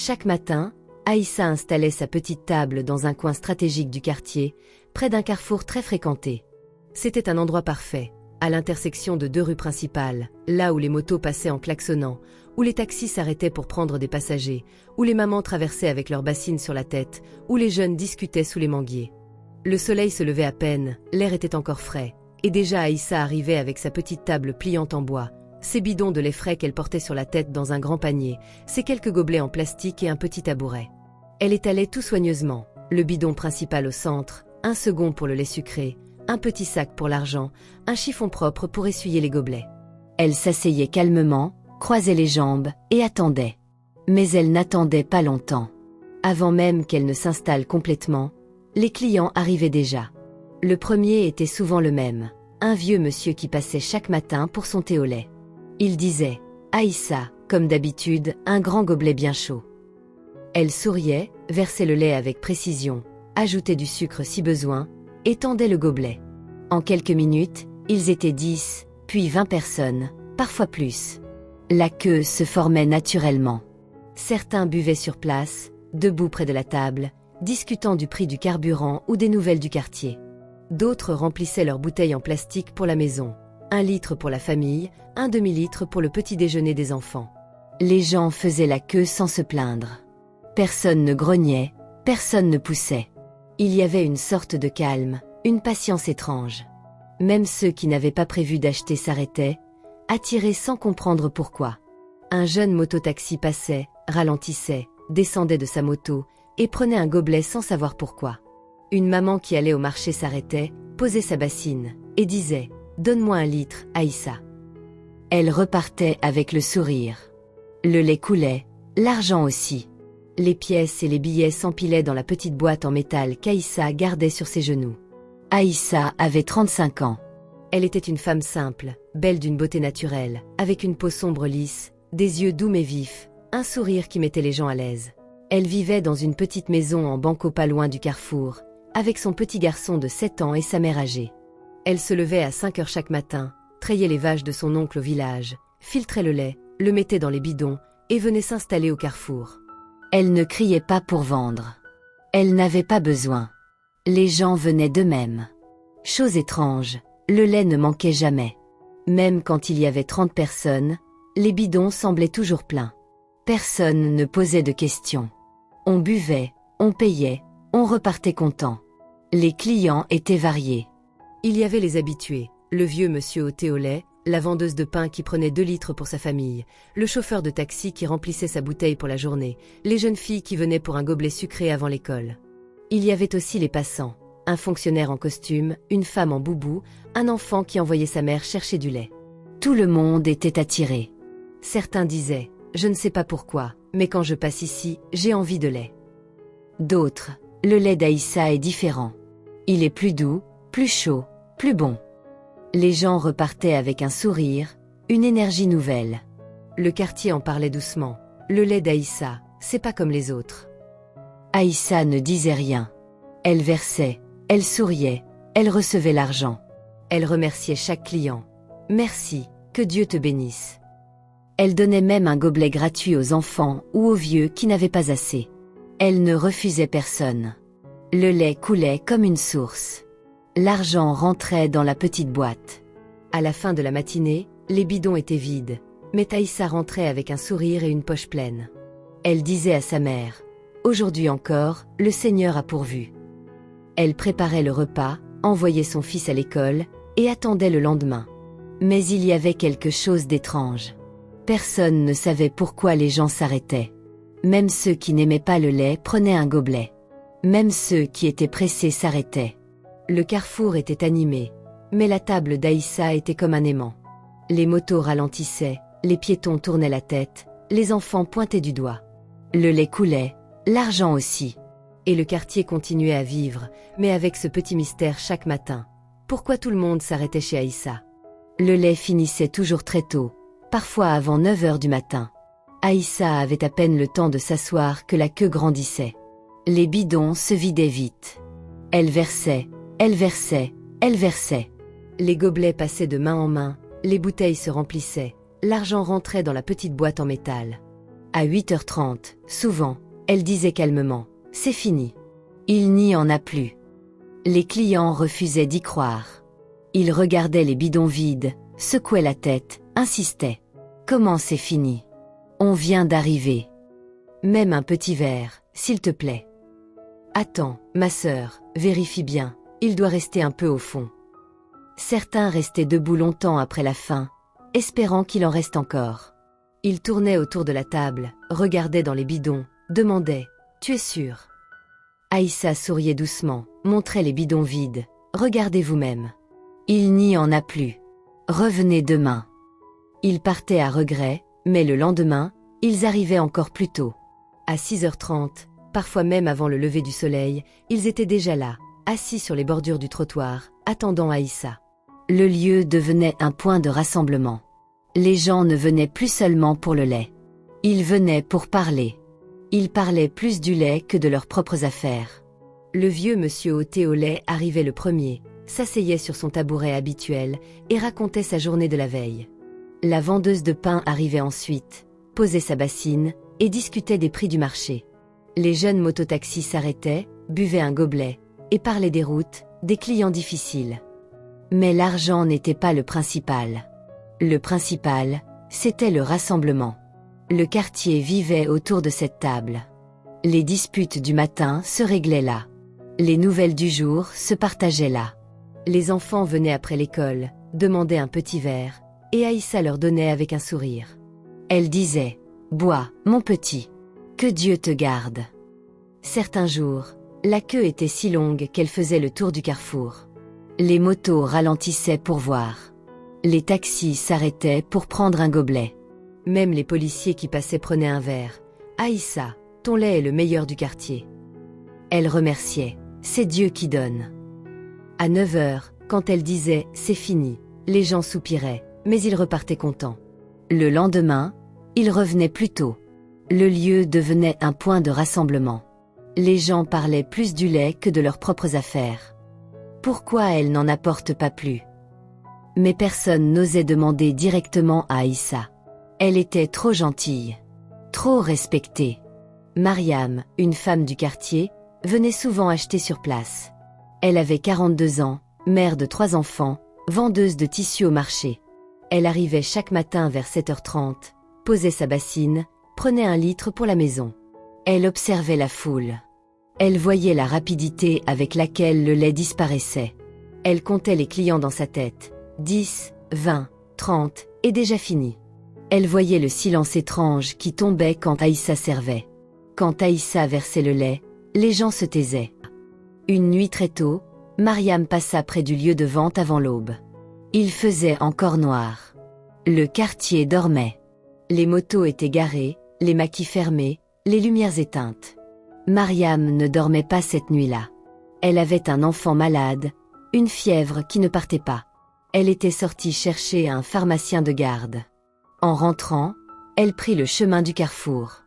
Chaque matin, Aïssa installait sa petite table dans un coin stratégique du quartier, près d'un carrefour très fréquenté. C'était un endroit parfait, à l'intersection de 2 rues principales, là où les motos passaient en klaxonnant, où les taxis s'arrêtaient pour prendre des passagers, où les mamans traversaient avec leurs bassines sur la tête, où les jeunes discutaient sous les manguiers. Le soleil se levait à peine, l'air était encore frais, et déjà Aïssa arrivait avec sa petite table pliante en bois, ses bidons de lait frais qu'elle portait sur la tête dans un grand panier, ses quelques gobelets en plastique et un petit tabouret. Elle étalait tout soigneusement, le bidon principal au centre, un second pour le lait sucré, un petit sac pour l'argent, un chiffon propre pour essuyer les gobelets. Elle s'asseyait calmement, croisait les jambes et attendait. Mais elle n'attendait pas longtemps. Avant même qu'elle ne s'installe complètement, les clients arrivaient déjà. Le premier était souvent le même, un vieux monsieur qui passait chaque matin pour son thé au lait. Il disait « Aïssa », comme d'habitude, un grand gobelet bien chaud. Elle souriait, versait le lait avec précision, ajoutait du sucre si besoin, et tendait le gobelet. En quelques minutes, ils étaient 10, puis 20 personnes, parfois plus. La queue se formait naturellement. Certains buvaient sur place, debout près de la table, discutant du prix du carburant ou des nouvelles du quartier. D'autres remplissaient leurs bouteilles en plastique pour la maison. 1 litre pour la famille, un demi-litre pour le petit déjeuner des enfants. Les gens faisaient la queue sans se plaindre. Personne ne grognait, personne ne poussait. Il y avait une sorte de calme, une patience étrange. Même ceux qui n'avaient pas prévu d'acheter s'arrêtaient, attirés sans comprendre pourquoi. Un jeune mototaxi passait, ralentissait, descendait de sa moto et prenait un gobelet sans savoir pourquoi. Une maman qui allait au marché s'arrêtait, posait sa bassine et disait « Donne-moi 1 litre, Aïssa ». Elle repartait avec le sourire. Le lait coulait, l'argent aussi. Les pièces et les billets s'empilaient dans la petite boîte en métal qu'Aïssa gardait sur ses genoux. Aïssa avait 35 ans. Elle était une femme simple, belle d'une beauté naturelle, avec une peau sombre lisse, des yeux doux mais vifs, un sourire qui mettait les gens à l'aise. Elle vivait dans une petite maison en banco pas loin du carrefour, avec son petit garçon de 7 ans et sa mère âgée. Elle se levait à 5 heures chaque matin, trayait les vaches de son oncle au village, filtrait le lait, le mettait dans les bidons et venait s'installer au carrefour. Elle ne criait pas pour vendre. Elle n'avait pas besoin. Les gens venaient d'eux-mêmes. Chose étrange, le lait ne manquait jamais. Même quand il y avait 30 personnes, les bidons semblaient toujours pleins. Personne ne posait de questions. On buvait, on payait, on repartait content. Les clients étaient variés. Il y avait les habitués, le vieux monsieur au thé au lait, la vendeuse de pain qui prenait 2 litres pour sa famille, le chauffeur de taxi qui remplissait sa bouteille pour la journée, les jeunes filles qui venaient pour un gobelet sucré avant l'école. Il y avait aussi les passants, un fonctionnaire en costume, une femme en boubou, un enfant qui envoyait sa mère chercher du lait. Tout le monde était attiré. Certains disaient « Je ne sais pas pourquoi, mais quand je passe ici, j'ai envie de lait ». D'autres « Le lait d'Aïssa est différent. Il est plus doux, plus chaud, plus bon ». Les gens repartaient avec un sourire, une énergie nouvelle. Le quartier en parlait doucement. Le lait d'Aïssa, c'est pas comme les autres. Aïssa ne disait rien. Elle versait, elle souriait, elle recevait l'argent. Elle remerciait chaque client. Merci, que Dieu te bénisse. Elle donnait même un gobelet gratuit aux enfants ou aux vieux qui n'avaient pas assez. Elle ne refusait personne. Le lait coulait comme une source. L'argent rentrait dans la petite boîte. À la fin de la matinée, les bidons étaient vides, mais Aïssa rentrait avec un sourire et une poche pleine. Elle disait à sa mère « Aujourd'hui encore, le Seigneur a pourvu ». Elle préparait le repas, envoyait son fils à l'école et attendait le lendemain. Mais il y avait quelque chose d'étrange. Personne ne savait pourquoi les gens s'arrêtaient. Même ceux qui n'aimaient pas le lait prenaient un gobelet. Même ceux qui étaient pressés s'arrêtaient. Le carrefour était animé, mais la table d'Aïssa était comme un aimant. Les motos ralentissaient, les piétons tournaient la tête, les enfants pointaient du doigt. Le lait coulait, l'argent aussi. Et le quartier continuait à vivre, mais avec ce petit mystère chaque matin. Pourquoi tout le monde s'arrêtait chez Aïssa? Le lait finissait toujours très tôt, parfois avant 9 heures du matin. Aïssa avait à peine le temps de s'asseoir que la queue grandissait. Les bidons se vidaient vite. Elle versait, elle versait, elle versait. Les gobelets passaient de main en main, les bouteilles se remplissaient, l'argent rentrait dans la petite boîte en métal. À 8h30, souvent, elle disait calmement « C'est fini ». Il n'y en a plus. Les clients refusaient d'y croire. Ils regardaient les bidons vides, secouaient la tête, insistaient. « Comment c'est fini? On vient d'arriver. Même un petit verre, s'il te plaît. » « Attends, ma sœur, vérifie bien, il doit rester un peu au fond. » Certains restaient debout longtemps après la fin, espérant qu'il en reste encore. Ils tournaient autour de la table, regardaient dans les bidons, demandaient « Tu es sûr ?» Aïssa souriait doucement, montrait les bidons vides. « Regardez vous-même. Il n'y en a plus. Revenez demain. » Ils partaient à regret, mais le lendemain, ils arrivaient encore plus tôt. À 6h30, parfois même avant le lever du soleil, ils étaient déjà là, assis sur les bordures du trottoir, attendant Aïssa. Le lieu devenait un point de rassemblement. Les gens ne venaient plus seulement pour le lait. Ils venaient pour parler. Ils parlaient plus du lait que de leurs propres affaires. Le vieux monsieur au thé au lait arrivait le premier, s'asseyait sur son tabouret habituel et racontait sa journée de la veille. La vendeuse de pain arrivait ensuite, posait sa bassine et discutait des prix du marché. Les jeunes mototaxis s'arrêtaient, buvaient un gobelet et parlaient des routes, des clients difficiles. Mais l'argent n'était pas le principal. Le principal, c'était le rassemblement. Le quartier vivait autour de cette table. Les disputes du matin se réglaient là. Les nouvelles du jour se partageaient là. Les enfants venaient après l'école, demandaient un petit verre, et Aïssa leur donnait avec un sourire. Elle disait « Bois, mon petit. Que Dieu te garde. » Certains jours, la queue était si longue qu'elle faisait le tour du carrefour. Les motos ralentissaient pour voir. Les taxis s'arrêtaient pour prendre un gobelet. Même les policiers qui passaient prenaient un verre. « Aïssa, ton lait est le meilleur du quartier. » Elle remerciait. « C'est Dieu qui donne. » À 9h, quand elle disait « C'est fini », les gens soupiraient, mais ils repartaient contents. Le lendemain, ils revenaient plus tôt. Le lieu devenait un point de rassemblement. Les gens parlaient plus du lait que de leurs propres affaires. Pourquoi elle n'en apporte pas plus? Mais personne n'osait demander directement à Aïssa. Elle était trop gentille, trop respectée. Mariam, une femme du quartier, venait souvent acheter sur place. Elle avait 42 ans, mère de 3 enfants, vendeuse de tissus au marché. Elle arrivait chaque matin vers 7h30, posait sa bassine, prenait 1 litre pour la maison. Elle observait la foule. Elle voyait la rapidité avec laquelle le lait disparaissait. Elle comptait les clients dans sa tête. 10, 20, 30, et déjà fini. Elle voyait le silence étrange qui tombait quand Aïssa servait. Quand Aïssa versait le lait, les gens se taisaient. Une nuit très tôt, Mariam passa près du lieu de vente avant l'aube. Il faisait encore noir. Le quartier dormait. Les motos étaient garées, les maquis fermés, les lumières éteintes. Mariam ne dormait pas cette nuit-là. Elle avait un enfant malade, une fièvre qui ne partait pas. Elle était sortie chercher un pharmacien de garde. En rentrant, elle prit le chemin du carrefour.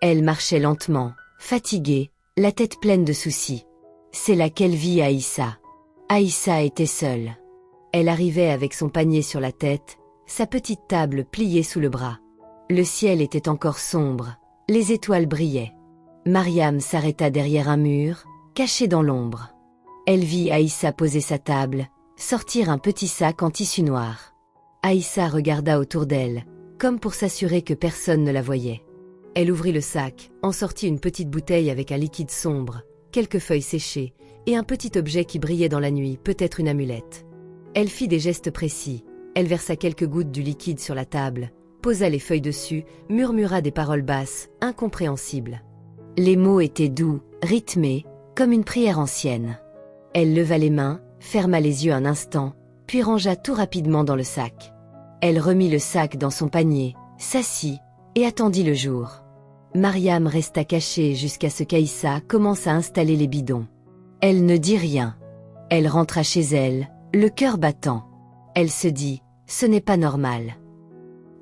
Elle marchait lentement, fatiguée, la tête pleine de soucis. C'est là qu'elle vit Aïssa. Aïssa était seule. Elle arrivait avec son panier sur la tête, sa petite table pliée sous le bras. Le ciel était encore sombre, les étoiles brillaient. Mariam s'arrêta derrière un mur, cachée dans l'ombre. Elle vit Aïssa poser sa table, sortir un petit sac en tissu noir. Aïssa regarda autour d'elle, comme pour s'assurer que personne ne la voyait. Elle ouvrit le sac, en sortit une petite bouteille avec un liquide sombre, quelques feuilles séchées, et un petit objet qui brillait dans la nuit, peut-être une amulette. Elle fit des gestes précis, elle versa quelques gouttes du liquide sur la table, posa les feuilles dessus, murmura des paroles basses, incompréhensibles. Les mots étaient doux, rythmés, comme une prière ancienne. Elle leva les mains, ferma les yeux un instant, puis rangea tout rapidement dans le sac. Elle remit le sac dans son panier, s'assit, et attendit le jour. Mariam resta cachée jusqu'à ce qu'Aïssa commence à installer les bidons. Elle ne dit rien. Elle rentra chez elle, le cœur battant. Elle se dit, ce n'est pas normal.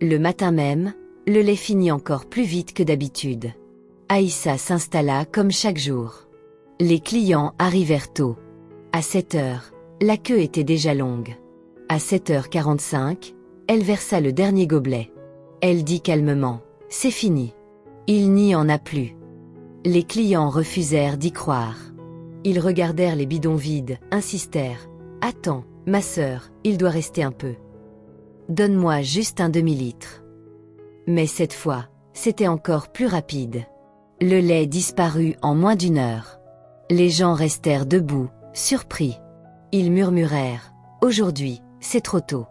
Le matin même, le lait finit encore plus vite que d'habitude. Aïssa s'installa comme chaque jour. Les clients arrivèrent tôt. À 7h, la queue était déjà longue. À 7h45, elle versa le dernier gobelet. Elle dit calmement, c'est fini. Il n'y en a plus. Les clients refusèrent d'y croire. Ils regardèrent les bidons vides, insistèrent. « Attends, ma sœur, il doit rester un peu. Donne-moi juste un demi-litre. » Mais cette fois, c'était encore plus rapide. Le lait disparut en moins d'une heure. Les gens restèrent debout, surpris. Ils murmurèrent « Aujourd'hui, c'est trop tôt. »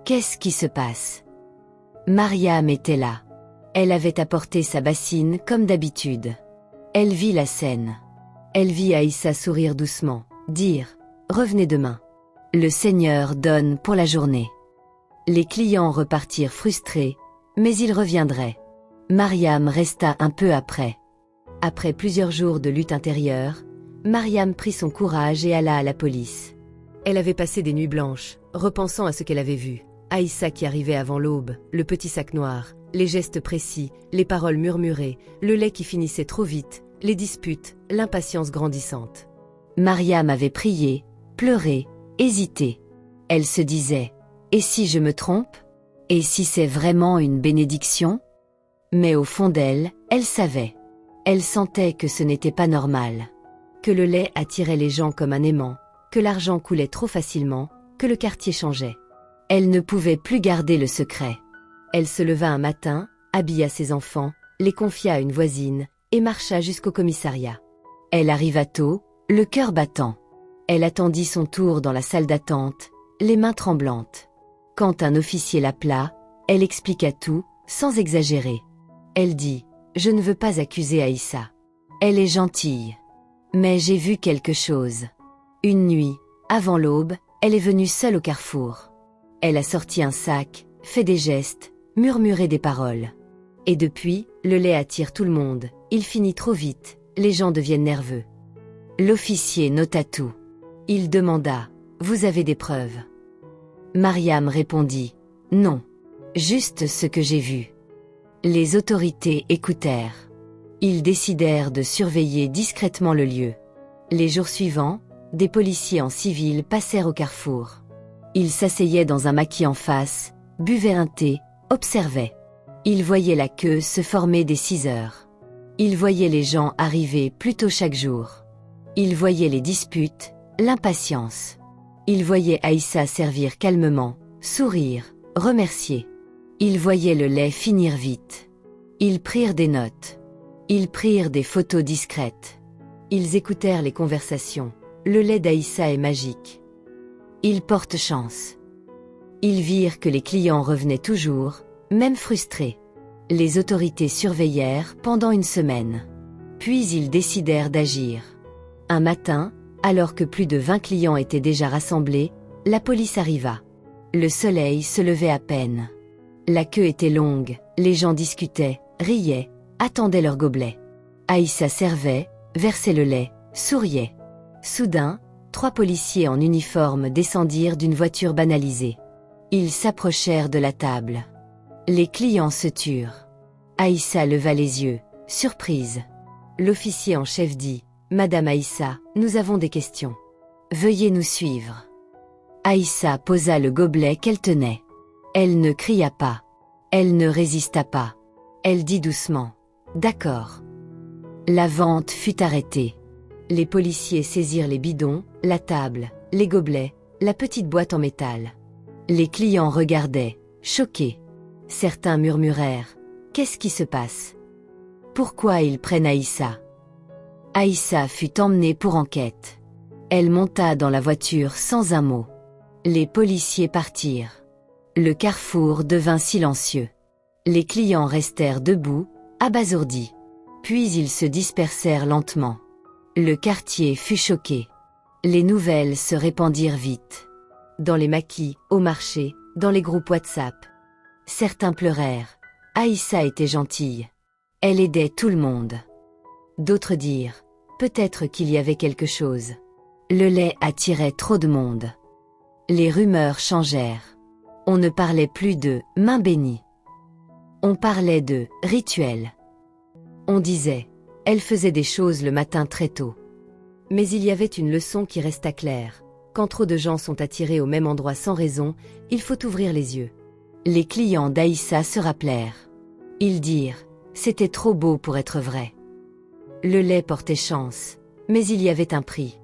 Qu'est-ce qui se passe? Mariam était là. Elle avait apporté sa bassine comme d'habitude. Elle vit la scène. Elle vit Aïssa sourire doucement, dire « Revenez demain. Le Seigneur donne pour la journée. » Les clients repartirent frustrés, mais ils reviendraient. Mariam resta un peu après. Après plusieurs jours de lutte intérieure, Mariam prit son courage et alla à la police. Elle avait passé des nuits blanches, repensant à ce qu'elle avait vu. Aïssa qui arrivait avant l'aube, le petit sac noir, les gestes précis, les paroles murmurées, le lait qui finissait trop vite, les disputes, l'impatience grandissante. Mariam avait prié, pleuré, hésité. Elle se disait « Et si je me trompe? Et si c'est vraiment une bénédiction ?» Mais au fond d'elle, elle savait. Elle sentait que ce n'était pas normal. Que le lait attirait les gens comme un aimant, que l'argent coulait trop facilement, que le quartier changeait. Elle ne pouvait plus garder le secret. Elle se leva un matin, habilla ses enfants, les confia à une voisine, et marcha jusqu'au commissariat. Elle arriva tôt, le cœur battant. Elle attendit son tour dans la salle d'attente, les mains tremblantes. Quand un officier l'appela, elle expliqua tout, sans exagérer. Elle dit « Je ne veux pas accuser Aïssa. Elle est gentille. Mais j'ai vu quelque chose. Une nuit, avant l'aube, elle est venue seule au carrefour. Elle a sorti un sac, fait des gestes, murmuré des paroles. Et depuis, le lait attire tout le monde, il finit trop vite, les gens deviennent nerveux. » L'officier nota tout. Il demanda « Vous avez des preuves ?» Mariam répondit « Non. Juste ce que j'ai vu. » Les autorités écoutèrent. Ils décidèrent de surveiller discrètement le lieu. Les jours suivants, des policiers en civil passèrent au carrefour. Ils s'asseyaient dans un maquis en face, buvaient un thé, observaient. Ils voyaient la queue se former dès 6 heures. Ils voyaient les gens arriver plus tôt chaque jour. Ils voyaient les disputes, l'impatience. Ils voyaient Aïssa servir calmement, sourire, remercier. Ils voyaient le lait finir vite. Ils prirent des notes. Ils prirent des photos discrètes. Ils écoutèrent les conversations. Le lait d'Aïssa est magique. Ils portent chance. Ils virent que les clients revenaient toujours, même frustrés. Les autorités surveillèrent pendant une semaine. Puis ils décidèrent d'agir. Un matin, alors que plus de 20 clients étaient déjà rassemblés, la police arriva. Le soleil se levait à peine. La queue était longue, les gens discutaient, riaient, attendaient leur gobelet. Aïssa servait, versait le lait, souriait. Soudain, 3 policiers en uniforme descendirent d'une voiture banalisée. Ils s'approchèrent de la table. Les clients se turent. Aïssa leva les yeux, surprise. L'officier en chef dit « Madame Aïssa, nous avons des questions. Veuillez nous suivre. » Aïssa posa le gobelet qu'elle tenait. Elle ne cria pas. Elle ne résista pas. Elle dit doucement « D'accord. » La vente fut arrêtée. Les policiers saisirent les bidons, la table, les gobelets, la petite boîte en métal. Les clients regardaient, choqués. Certains murmurèrent « Qu'est-ce qui se passe? Pourquoi ils prennent Aïssa ?» Aïssa fut emmenée pour enquête. Elle monta dans la voiture sans un mot. Les policiers partirent. Le carrefour devint silencieux. Les clients restèrent debout, abasourdis. Puis ils se dispersèrent lentement. Le quartier fut choqué. Les nouvelles se répandirent vite. Dans les maquis, au marché, dans les groupes WhatsApp. Certains pleurèrent. Aïssa était gentille. Elle aidait tout le monde. D'autres dirent, peut-être qu'il y avait quelque chose. Le lait attirait trop de monde. Les rumeurs changèrent. On ne parlait plus de « main bénie ». On parlait de « rituel ». On disait « elle faisait des choses le matin très tôt ». Mais il y avait une leçon qui resta claire. Quand trop de gens sont attirés au même endroit sans raison, il faut ouvrir les yeux. Les clients d'Aïssa se rappelèrent. Ils dirent C'était trop beau pour être vrai. Le lait portait chance, mais il y avait un prix.